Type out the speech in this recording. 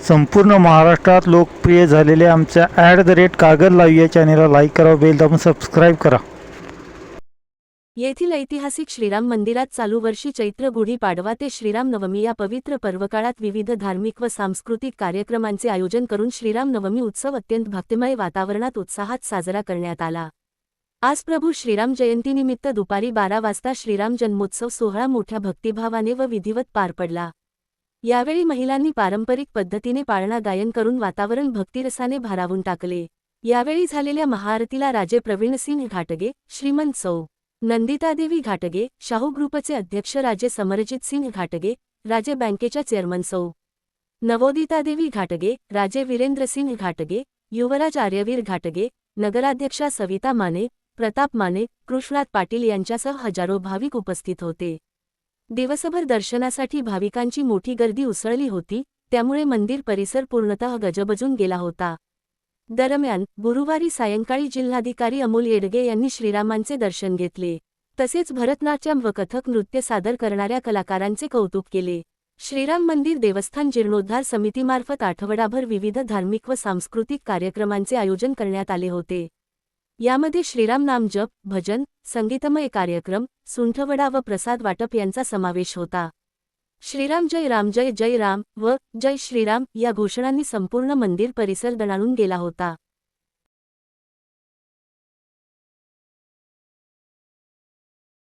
संपूर्ण महाराष्ट्रात लोकप्रिय झालेल्या आमच्या @कागद लाईव्ह या चॅनेलला लाईक करा, बेल दाबून सबस्क्राईब करा. येथील ऐतिहासिक श्रीराम मंदिरात चालू वर्षी चैत्र गुढी पाडवा ते श्रीराम नवमी या पवित्र पर्वकाळात विविध धार्मिक व सांस्कृतिक कार्यक्रमांचे आयोजन करून श्रीराम नवमी उत्सव अत्यंत भक्तिमय वातावरणात उत्साहात साजरा करण्यात आला. आज प्रभू श्रीराम जयंतीनिमित्त दुपारी 12 वाजता श्रीराम जन्मोत्सव सोहळा मोठ्या भक्तिभावाने व विधिवत पार पडला. यावेळी महिलांनी पारंपरिक पद्धतीने पाळणा गायन करून वातावरण भक्तिरसाने भारावून टाकले. यावेळी झालेल्या महाआरतीला राजे प्रवीणसिंह घाटगे, श्रीमंत सौ. नंदितादेवी घाटगे, शाहू ग्रुपचे अध्यक्ष राजे समरजित सिंह घाटगे, राजे बँकेच्या चेअरमन सौ. नवोदितादेवी घाटगे, राजे वीरेंद्रसिंह घाटगे, युवराज आर्यवीर घाटगे, नगराध्यक्षा सविता माने, प्रताप माने, कृष्णात पाटील यांच्यासह हजारो भाविक उपस्थित होते. दिवसभर दर्शनासाठी भाविकांची मोठी गर्दी उसळली होती, त्यामुळे मंदिर परिसर पूर्णतः गजबजून गेला होता. दरम्यान गुरुवारी सायंकाळी जिल्हाधिकारी अमोल येडगे यांनी श्रीरामांचे दर्शन घेतले. तसेच भरतनाट्यम व कथक नृत्य सादर करणाऱ्या कलाकारांचे कौतुक केले. श्रीराम मंदिर देवस्थान जीर्णोद्धार समितीमार्फत आठवडाभर विविध धार्मिक व सांस्कृतिक कार्यक्रमांचे आयोजन करण्यात आले होते. यामध्ये श्रीराम नाम जप, भजन, संगीतमय कार्यक्रम, सुंठवडा व प्रसाद वाटप यांचा समावेश होता. श्रीराम जय जय राम व जय श्रीराम या घोषणांनी संपूर्ण मंदिर परिसर दणाणून गेला होता.